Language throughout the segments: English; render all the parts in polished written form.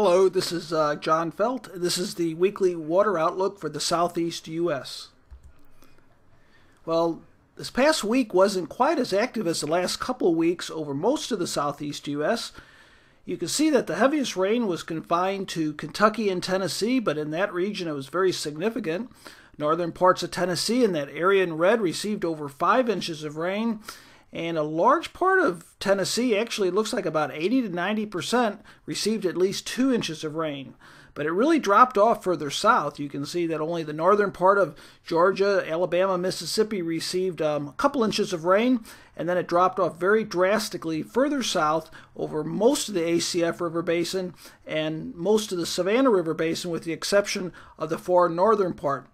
Hello, this is John Feldt. This is the weekly water outlook for the southeast U.S. Well, this past week wasn't quite as active as the last couple of weeks over most of the southeast U.S. You can see that the heaviest rain was confined to Kentucky and Tennessee, but in that region it was very significant. Northern parts of Tennessee in that area in red received over 5 inches of rain. And a large part of Tennessee, actually it looks like about 80 to 90%, received at least 2 inches of rain. But it really dropped off further south. You can see that only the northern part of Georgia, Alabama, Mississippi received a couple inches of rain, and then it dropped off very drastically further south over most of the ACF River Basin and most of the Savannah River Basin, with the exception of the far northern part.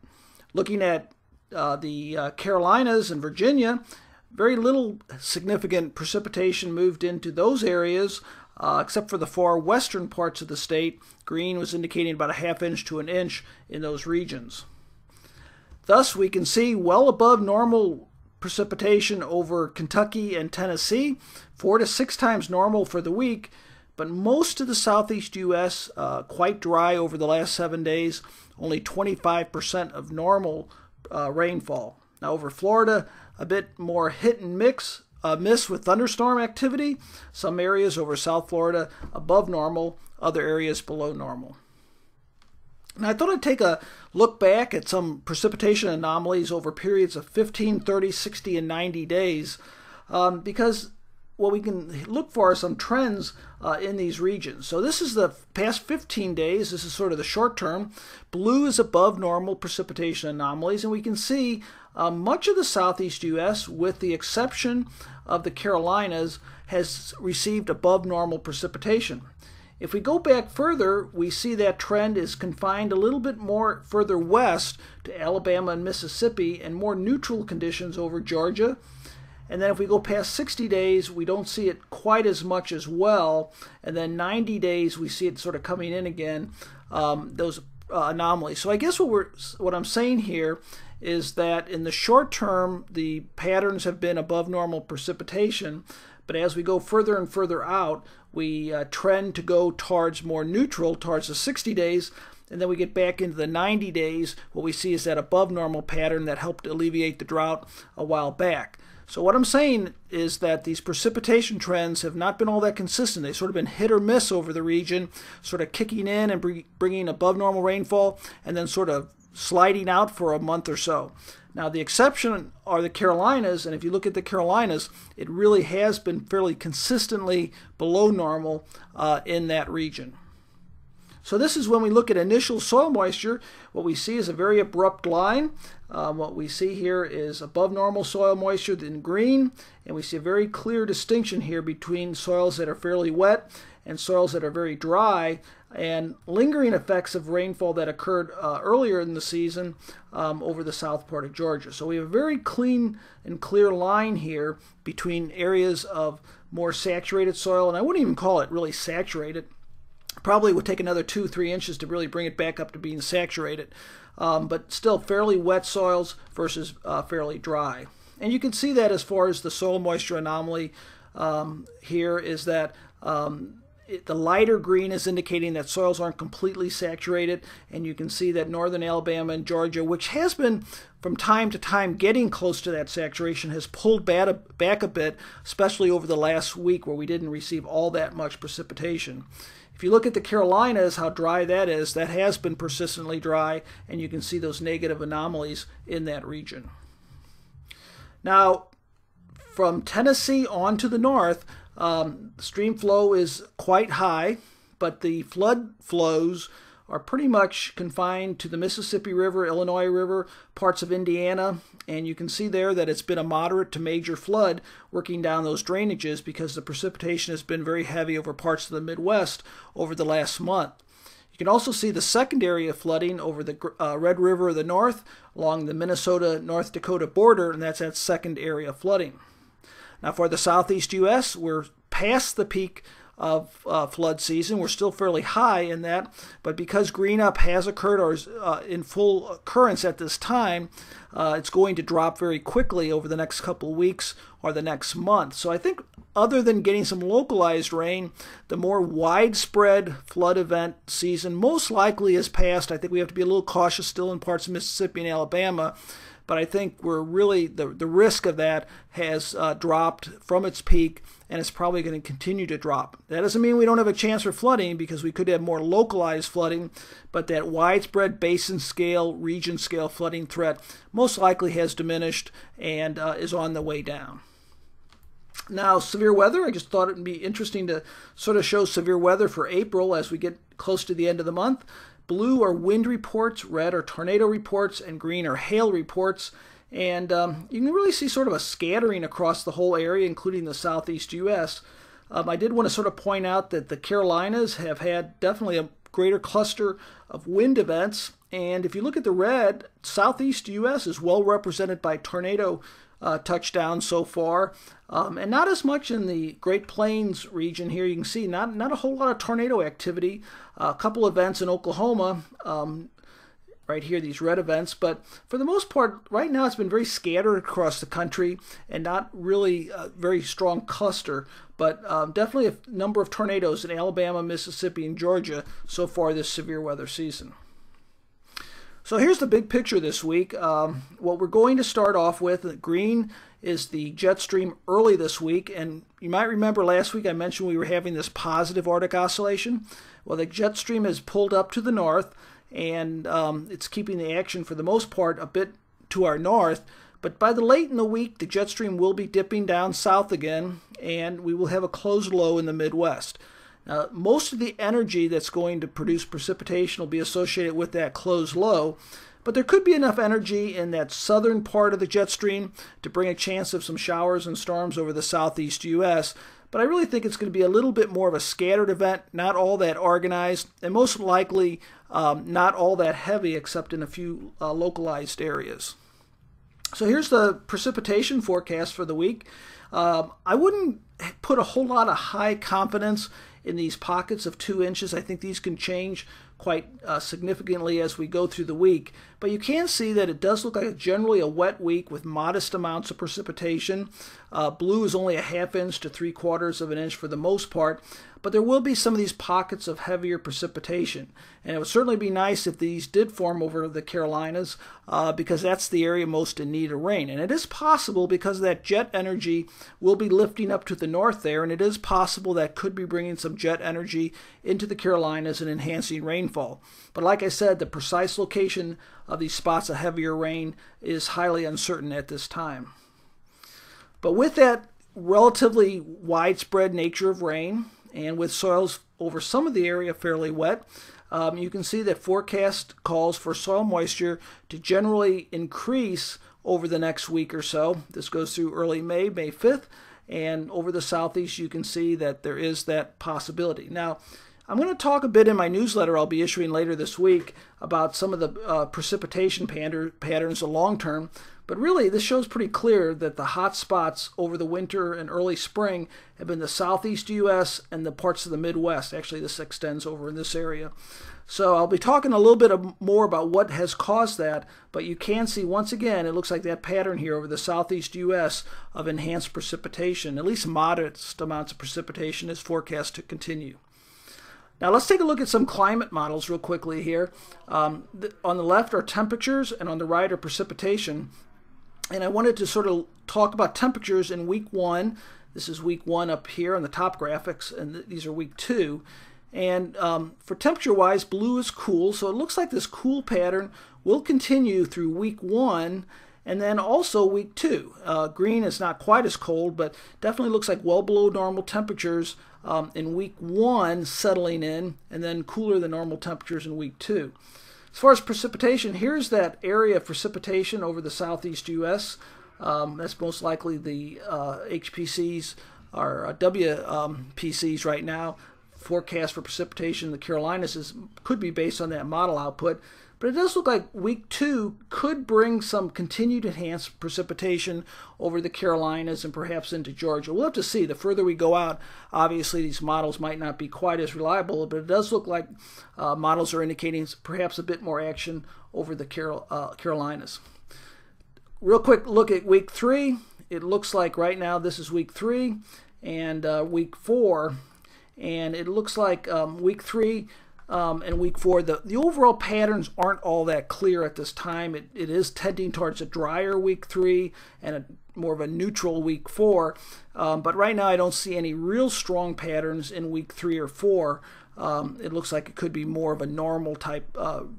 Looking at the Carolinas and Virginia, very little significant precipitation moved into those areas, except for the far western parts of the state. Green was indicating about a half inch to an inch in those regions. Thus, we can see well above normal precipitation over Kentucky and Tennessee, 4 to 6 times normal for the week, but most of the southeast U.S. Quite dry over the last 7 days, only 25% of normal rainfall. Now over Florida, a bit more hit and miss with thunderstorm activity. Some areas over South Florida above normal, other areas below normal. And I thought I'd take a look back at some precipitation anomalies over periods of 15, 30, 60, and 90 days because what we can look for are some trends in these regions. So this is the past 15 days. This is sort of the short term. Blue is above normal precipitation anomalies, and we can see much of the southeast U.S., with the exception of the Carolinas, has received above normal precipitation. If we go back further, we see that trend is confined a little bit more further west to Alabama and Mississippi, and more neutral conditions over Georgia. And then if we go past 60 days, we don't see it quite as much as well. And then 90 days, we see it sort of coming in again, those anomalies. So I guess what I'm saying here is that in the short term, the patterns have been above normal precipitation. But as we go further and further out, we trend to go towards more neutral, towards the 60 days. And then we get back into the 90 days. What we see is that above normal pattern that helped alleviate the drought a while back. So what I'm saying is that these precipitation trends have not been all that consistent. They've sort of been hit or miss over the region, sort of kicking in and bringing above normal rainfall, and then sort of sliding out for a month or so. Now the exception are the Carolinas, and if you look at the Carolinas, it really has been fairly consistently below normal in that region. So this is when we look at initial soil moisture. What we see is a very abrupt line. What we see here is above normal soil moisture in green, and we see a very clear distinction here between soils that are fairly wet and soils that are very dry, and lingering effects of rainfall that occurred earlier in the season over the south part of Georgia. So we have a very clean and clear line here between areas of more saturated soil, and I wouldn't even call it really saturated. Probably would take another 2-3 inches to really bring it back up to being saturated, but still fairly wet soils versus fairly dry. And you can see that as far as the soil moisture anomaly here is that the lighter green is indicating that soils aren't completely saturated, and you can see that northern Alabama and Georgia, which has been from time to time getting close to that saturation, has pulled back a bit, especially over the last week where we didn't receive all that much precipitation. If you look at the Carolinas, how dry that has been persistently dry, and you can see those negative anomalies in that region. Now, from Tennessee on to the north, stream flow is quite high, but the flood flows are pretty much confined to the Mississippi River, Illinois River, parts of Indiana, and you can see there that it's been a moderate to major flood working down those drainages because the precipitation has been very heavy over parts of the Midwest over the last month. You can also see the secondary of flooding over the Red River of the North along the Minnesota-North Dakota border, and that's that second area of flooding. Now for the southeast U.S., we're past the peak of flood season. We're still fairly high in that, but because green up has occurred or is in full occurrence at this time, it's going to drop very quickly over the next couple of weeks or the next month. So I think other than getting some localized rain, the more widespread flood event season most likely is past. I think we have to be a little cautious still in parts of Mississippi and Alabama, but I think we're really, the risk of that has dropped from its peak, and it's probably going to continue to drop. That doesn't mean we don't have a chance for flooding, because we could have more localized flooding, but that widespread basin scale, region scale flooding threat most likely has diminished and is on the way down. Now, severe weather, I just thought it would be interesting to sort of show severe weather for April as we get close to the end of the month. Blue are wind reports, red are tornado reports, and green are hail reports. And you can really see sort of a scattering across the whole area, including the southeast U.S. I did want to sort of point out that the Carolinas have had definitely a greater cluster of wind events. And if you look at the red, southeast U.S. is well represented by tornado touchdowns so far, and not as much in the Great Plains region here. You can see not a whole lot of tornado activity. A couple events in Oklahoma, right here, these red events, but for the most part, right now it's been very scattered across the country and not really a very strong cluster, but definitely a number of tornadoes in Alabama, Mississippi, and Georgia so far this severe weather season. So here's the big picture this week. What we're going to start off with, green is the jet stream early this week, and you might remember last week I mentioned we were having this positive Arctic oscillation. Well, the jet stream has pulled up to the north, and it's keeping the action for the most part a bit to our north, but by the late in the week the jet stream will be dipping down south again, and we will have a closed low in the Midwest. Now, most of the energy that's going to produce precipitation will be associated with that closed low, but there could be enough energy in that southern part of the jet stream to bring a chance of some showers and storms over the southeast U.S., but I really think it's going to be a little bit more of a scattered event, not all that organized, and most likely not all that heavy except in a few localized areas. So here's the precipitation forecast for the week. I wouldn't put a whole lot of high confidence in these pockets of 2 inches. I think these can change quite significantly as we go through the week. But you can see that it does look like generally a wet week with modest amounts of precipitation. Blue is only a 1/2 inch to 3/4 of an inch for the most part, but there will be some of these pockets of heavier precipitation. And it would certainly be nice if these did form over the Carolinas, because that's the area most in need of rain. And it is possible, because that jet energy will be lifting up to the north there, and it is possible that could be bringing some jet energy into the Carolinas and enhancing rainfall. But like I said, the precise location of these spots of heavier rain is highly uncertain at this time. But with that relatively widespread nature of rain, and with soils over some of the area fairly wet, you can see that forecast calls for soil moisture to generally increase over the next week or so. This goes through early May, May 5th, and over the southeast you can see that there is that possibility. Now, I'm going to talk a bit in my newsletter I'll be issuing later this week about some of the precipitation patterns long term, but really this shows pretty clear that the hot spots over the winter and early spring have been the southeast U.S. and the parts of the Midwest. Actually, this extends over in this area. So I'll be talking a little bit more about what has caused that, but you can see once again it looks like that pattern here over the southeast U.S. of enhanced precipitation. At least modest amounts of precipitation is forecast to continue. Now let's take a look at some climate models real quickly here. On the left are temperatures, and on the right are precipitation. And I wanted to sort of talk about temperatures in week 1. This is week 1 up here on the top graphics, and these are week 2. And for temperature-wise, blue is cool, so it looks like this cool pattern will continue through week 1 and then also week 2. Green is not quite as cold, but definitely looks like well below normal temperatures in week 1 settling in, and then cooler than normal temperatures in week 2. As far as precipitation, here's that area of precipitation over the southeast U.S. That's most likely the HPCs or WPCs right now. Forecast for precipitation in the Carolinas could be based on that model output, but it does look like week 2 could bring some continued enhanced precipitation over the Carolinas and perhaps into Georgia. We'll have to see. The further we go out, obviously these models might not be quite as reliable, but it does look like models are indicating perhaps a bit more action over the Carolinas. Real quick look at week 3. it looks like right now this is week 3 and week 4, and it looks like week 3 and week 4, the overall patterns aren't all that clear at this time. It is tending towards a drier week 3 and more of a neutral week 4. But right now I don't see any real strong patterns in week 3 or 4. It looks like it could be more of a normal type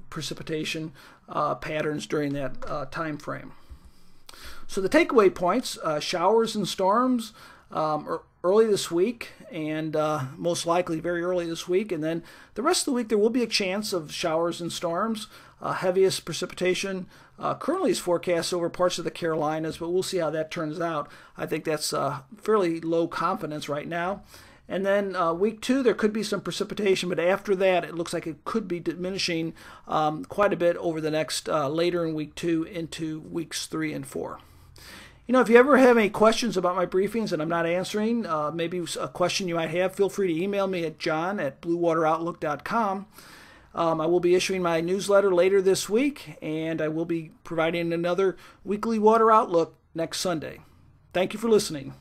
precipitation patterns during that time frame. So the takeaway points, showers and storms early this week, and most likely very early this week, and then the rest of the week there will be a chance of showers and storms. Heaviest precipitation currently is forecast over parts of the Carolinas, but we'll see how that turns out. I think that's fairly low confidence right now. And then week 2 there could be some precipitation, but after that it looks like it could be diminishing quite a bit over the next later in week 2 into weeks 3 and 4. You know, if you ever have any questions about my briefings and I'm not answering, maybe a question you might have, feel free to email me at john@bluewateroutlook.com. I will be issuing my newsletter later this week, and I will be providing another weekly water outlook next Sunday. Thank you for listening.